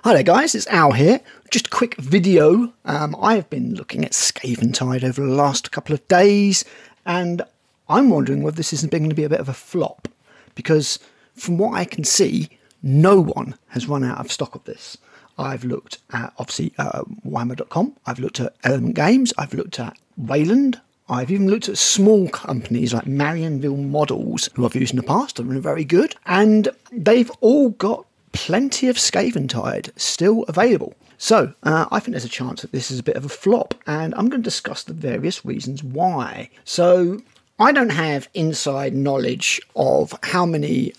Hi there guys, it's Al here. Just a quick video. I've been looking at Skaventide over the last couple of days and I'm wondering whether this isn't going to be a bit of a flop, because from what I can see, no one has run out of stock of this. I've looked at, obviously, Warhammer.com, I've looked at Element Games, I've looked at Wayland, I've even looked at small companies like Marionville Models, who I've used in the past, and are very good, and they've all got plenty of Skaventide still available. So I think there's a chance that this is a bit of a flop, and I'm going to discuss the various reasons why. So I don't have inside knowledge of how many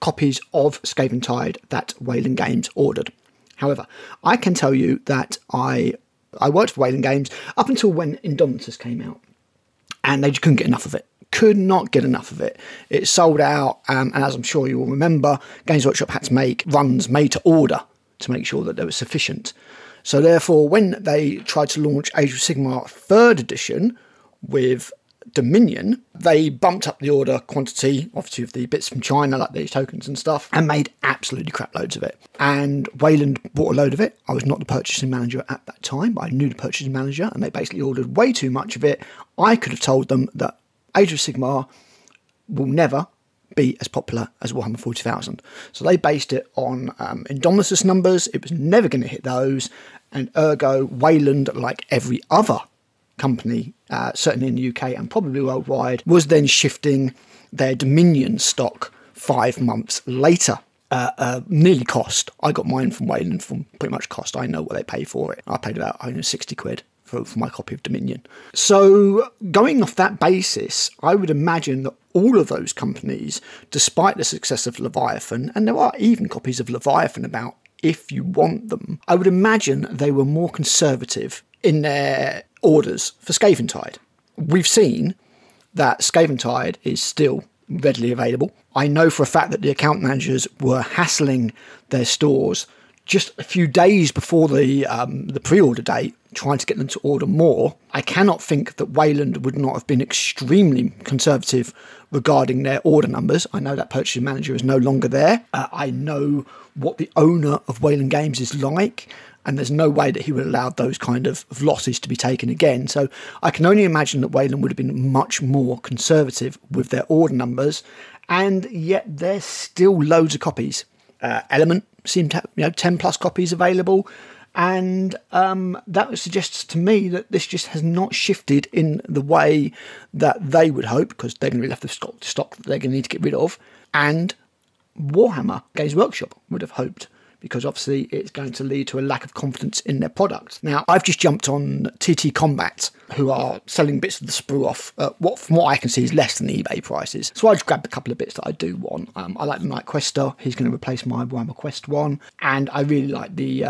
copies of Skaventide that Wayland Games ordered. However, I can tell you that I worked for Wayland Games up until when Indomitus came out, and they just couldn't get enough of it. Could not get enough of it. It sold out, and as I'm sure you will remember, Games Workshop had to make runs made to order to make sure that they were sufficient. So therefore, when they tried to launch Age of Sigmar 3rd edition with Dominion, they bumped up the order quantity, obviously, of the bits from China, like these tokens and stuff, and made absolutely crap loads of it. And Wayland bought a load of it. I was not the purchasing manager at that time, but I knew the purchasing manager, and they basically ordered way too much of it. I could have told them that Age of Sigmar will never be as popular as Warhammer 40,000. So they based it on Indomitus numbers. It was never going to hit those, and ergo Wayland, like every other company, certainly in the UK and probably worldwide, was then shifting their Dominion stock 5 months later. Nearly cost. I got mine from Wayland from pretty much cost. I know what they pay for it. I paid about 60 quid. For my copy of Dominion. So going off that basis, I would imagine that all of those companies, despite the success of Leviathan, and there are even copies of Leviathan about if you want them, I would imagine they were more conservative in their orders for Skaventide. We've seen that Skaventide is still readily available. I know for a fact that the account managers were hassling their stores just a few days before the pre-order date, trying to get them to order more. I cannot think that Wayland would not have been extremely conservative regarding their order numbers. I know that purchasing manager is no longer there. I know what the owner of Wayland Games is like, and there's no way that he would allow those kind of losses to be taken again. So I can only imagine that Wayland would have been much more conservative with their order numbers, and yet there's still loads of copies. Element seemed to have 10 plus copies available, and that suggests to me that this just has not shifted in the way that they would hope, because they're going to be left with stock that they're going to need to get rid of, and Warhammer Games Workshop would have hoped, because obviously it's going to lead to a lack of confidence in their product. Now, I've just jumped on TT Combat, who are selling bits of the sprue off from what I can see is less than eBay prices. So I just grabbed a couple of bits that I do want. I like the Night Quester. He's going to replace my Warhammer Quest one. And I really like the,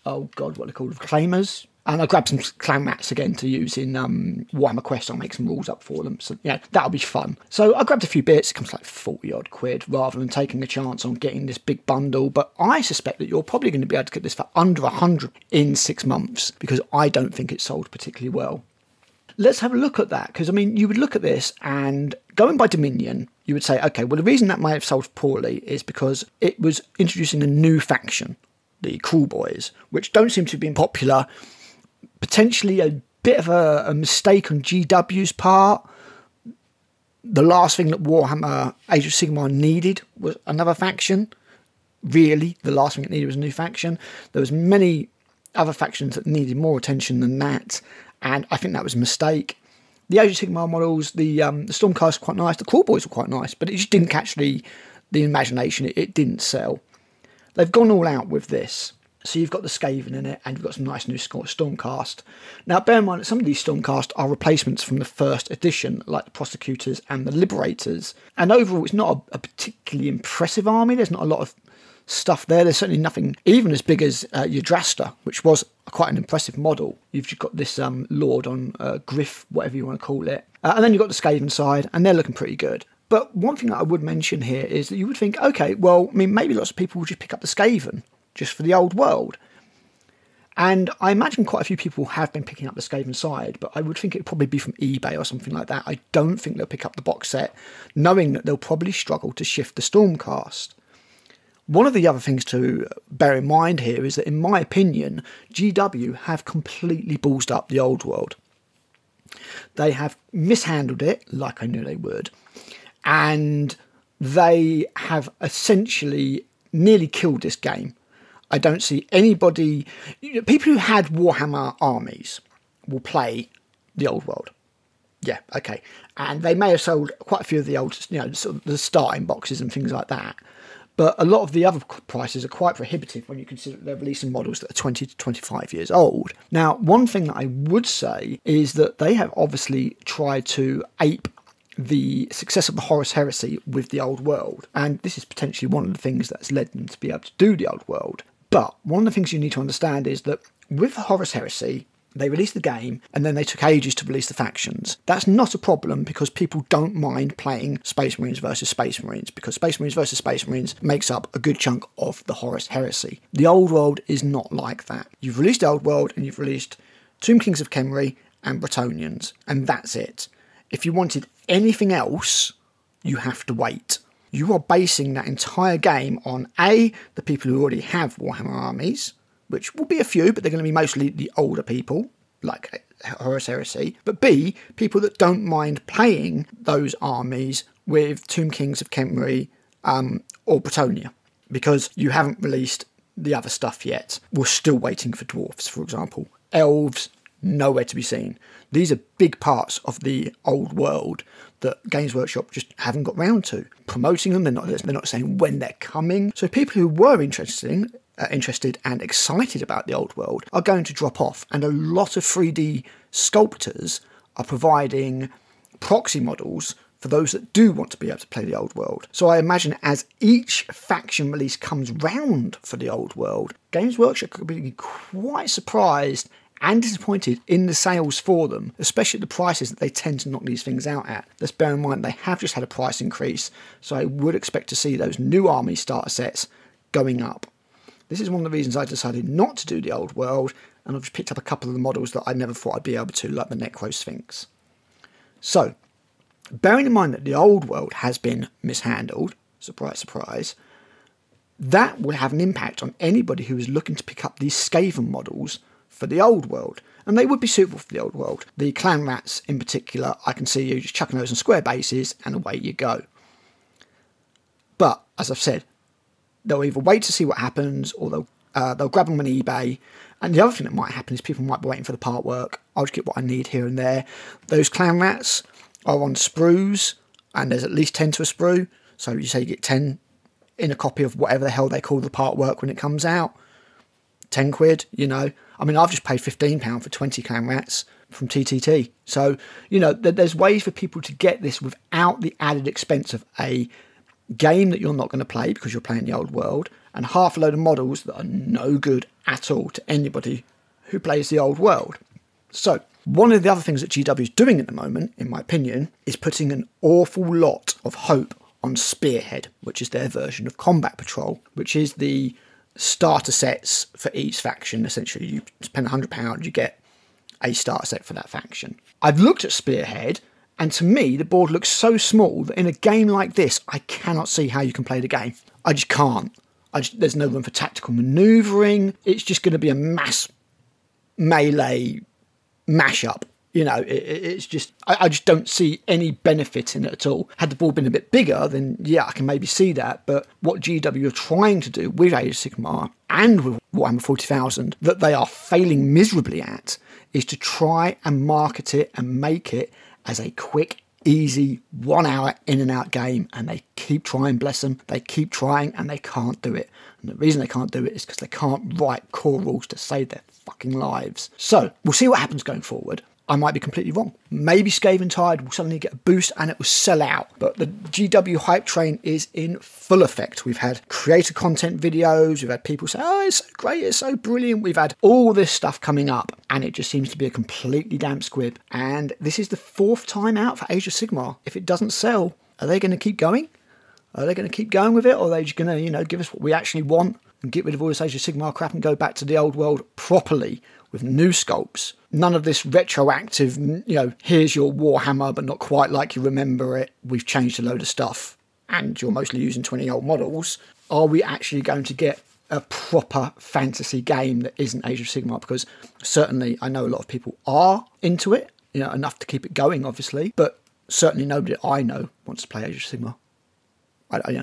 oh God, what are they called? Claimers. And I grabbed some clan mats again to use in Warhammer Quest. I'll make some rules up for them. So, yeah, that'll be fun. So I grabbed a few bits. It comes like 40 odd quid rather than taking a chance on getting this big bundle. But I suspect that you're probably going to be able to get this for under 100 in 6 months, because I don't think it's sold particularly well. Let's have a look at that, because, I mean, you would look at this and going by Dominion, you would say, okay, well, the reason that might have sold poorly is because it was introducing a new faction, the Cruel Boys, which don't seem to have been popular. Potentially a bit of a mistake on GW's part. The last thing that Warhammer Age of Sigmar needed was another faction. Really, the last thing it needed was a new faction. There was many other factions that needed more attention than that, and I think that was a mistake. The Age of Sigmar models, the Stormcast were quite nice, the Cruel Boys were quite nice, but it just didn't catch the imagination. It didn't sell. They've gone all out with this. So you've got the Skaven in it, and you've got some nice new Stormcast. Now, bear in mind that some of these Stormcast are replacements from the first edition, like the Prosecutors and the Liberators. And overall, it's not a particularly impressive army. There's not a lot of stuff there. There's certainly nothing even as big as Yggdrasta, which was quite an impressive model. You've just got this Lord on Griff, whatever you want to call it. And then you've got the Skaven side, and they're looking pretty good. But one thing that I would mention here is that you would think, okay, well, I mean, maybe lots of people would just pick up the Skaven just for the old world. And I imagine quite a few people have been picking up the Skaven side, but I would think it would probably be from eBay or something like that. I don't think they'll pick up the box set, knowing that they'll probably struggle to shift the Stormcast. One of the other things to bear in mind here is that, in my opinion, GW have completely ballsed up the old world. They have mishandled it, like I knew they would, and they have essentially nearly killed this game. I don't see anybody... People who had Warhammer armies will play the old world. Yeah, okay. And they may have sold quite a few of the old, sort of the starting boxes and things like that. But a lot of the other prices are quite prohibitive when you consider they're releasing models that are 20 to 25 years old. Now, one thing that I would say is that they have obviously tried to ape the success of the Horus Heresy with the old world. And this is potentially one of the things that's led them to be able to do the old world. But one of the things you need to understand is that with the Horus Heresy, they released the game and then they took ages to release the factions. That's not a problem because people don't mind playing Space Marines versus Space Marines, because Space Marines versus Space Marines makes up a good chunk of the Horus Heresy. The old world is not like that. You've released the old world and you've released Tomb Kings of Khemri and Bretonnians, and that's it. If you wanted anything else, you have to wait. You are basing that entire game on A, the people who already have Warhammer armies, which will be a few, but they're going to be mostly the older people, like Horus Heresy. But B, people that don't mind playing those armies with Tomb Kings of Khemri or Bretonnia, because you haven't released the other stuff yet. We're still waiting for dwarfs, for example. Elves, nowhere to be seen. These are big parts of the old world that Games Workshop just haven't got round to promoting them. They're not saying when they're coming. So people who were interested and excited about the old world are going to drop off, and a lot of 3D sculptors are providing proxy models for those that do want to be able to play the old world. So I imagine as each faction release comes round for the old world, Games Workshop could be quite surprised and disappointed in the sales for them, especially at the prices that they tend to knock these things out at. Let's bear in mind they have just had a price increase, so I would expect to see those new army starter sets going up. This is one of the reasons I decided not to do the old world, and I've just picked up a couple of the models that I never thought I'd be able to, like the Necro Sphinx. So, bearing in mind that the old world has been mishandled, surprise, surprise, that will have an impact on anybody who is looking to pick up these Skaven models for the old world, and they would be suitable for the old world. The clan rats in particular, I can see you just chucking those on square bases and away you go. But, as I've said, they'll either wait to see what happens, or they'll grab them on eBay. And the other thing that might happen is people might be waiting for the part work. I'll just get what I need here and there. Those clan rats are on sprues, and there's at least 10 to a sprue. So you say you get 10 in a copy of whatever the hell they call the part work when it comes out. 10 quid, you know. I mean, I've just paid £15 for 20 clan rats from TTT. So, you know, there's ways for people to get this without the added expense of a game that you're not going to play because you're playing the old world, and half a load of models that are no good at all to anybody who plays the old world. So, one of the other things that GW is doing at the moment, in my opinion, is putting an awful lot of hope on Spearhead, which is their version of Combat Patrol, which is the starter sets for each faction. Essentially, you spend £100, you get a starter set for that faction. I've looked at Spearhead, and to me, the board looks so small that in a game like this, I cannot see how you can play the game. I just can't. There's no room for tactical manoeuvring. It's just going to be a mass melee mashup. You know, it's just, I just don't see any benefit in it at all. Had the board been a bit bigger, then yeah, I can maybe see that. But what GW are trying to do with Age of Sigmar and with Warhammer 40,000, that they are failing miserably at, is to try and market it and make it as a quick, easy, 1 hour in and out game. And they keep trying, bless them. They keep trying and they can't do it. And the reason they can't do it is because they can't write core rules to save their fucking lives. So, we'll see what happens going forward. I might be completely wrong. Maybe Skaventide will suddenly get a boost and it will sell out. But the GW hype train is in full effect. We've had creator content videos. We've had people say, oh, it's so great, it's so brilliant. We've had all this stuff coming up, and it just seems to be a completely damp squib. And this is the 4th time out for Age of Sigmar. If it doesn't sell, are they going to keep going? Are they going to keep going with it? Or are they just going to, you know, give us what we actually want and get rid of all this Age of Sigmar crap and go back to the old world properly with new sculpts? None of this retroactive, you know, here's your Warhammer, but not quite like you remember it. We've changed a load of stuff and you're mostly using 20-year-old models, are we actually going to get a proper fantasy game that isn't Age of Sigmar? Because certainly I know a lot of people are into it, you know, enough to keep it going, obviously, but certainly nobody I know wants to play Age of Sigmar.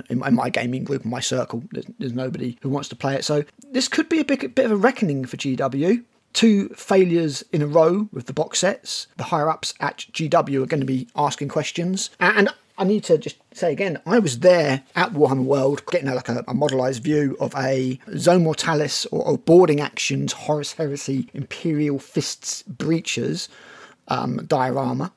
In my gaming group, in my circle, there's nobody who wants to play it. So this could be a bit of a reckoning for GW. 2 failures in a row with the box sets. The higher-ups at GW are going to be asking questions. And I need to just say again, I was there at Warhammer World getting like a modelised view of a Zone Mortalis or Boarding Actions Horus Heresy Imperial Fists Breachers diorama.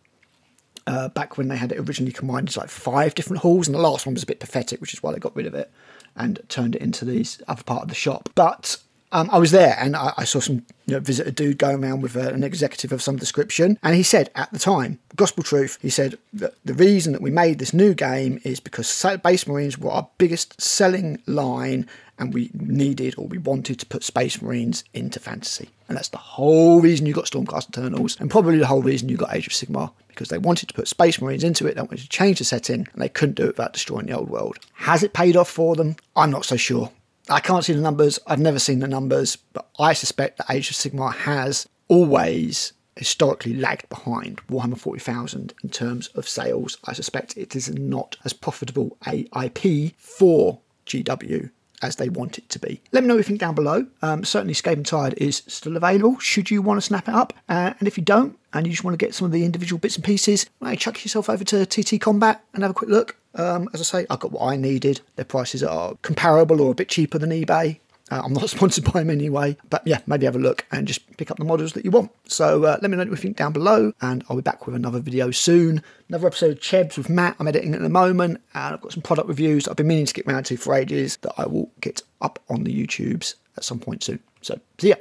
Back when they had it originally combined as like 5 different halls, and the last one was a bit pathetic, which is why they got rid of it and turned it into this other part of the shop. But I was there, and I saw some visitor dude going around with an executive of some description, and he said at the time, gospel truth, he said that the reason that we made this new game is because Space Marines were our biggest selling line, and we needed, or we wanted, to put Space Marines into fantasy. And that's the whole reason you got Stormcast Eternals, and probably the whole reason you got Age of Sigmar, because they wanted to put Space Marines into it, they wanted to change the setting, and they couldn't do it without destroying the old world. Has it paid off for them? I'm not so sure. I can't see the numbers, I've never seen the numbers, but I suspect that Age of Sigmar has always historically lagged behind Warhammer 40,000 in terms of sales. I suspect it is not as profitable a IP for GW as they want it to be. Let me know what you think down below. Certainly Skaventide is still available should you want to snap it up, and if you don't and you just want to get some of the individual bits and pieces, well, chuck yourself over to TT Combat and have a quick look. As I say, I got what I needed. Their prices are comparable or a bit cheaper than eBay. I'm not sponsored by them anyway, but yeah, maybe have a look and just pick up the models that you want. So let me know what you think down below, and I'll be back with another video soon. Another episode of Chebs with Matt I'm editing at the moment, and I've got some product reviews that I've been meaning to get round to for ages that I will get up on the YouTubes at some point soon. So see ya.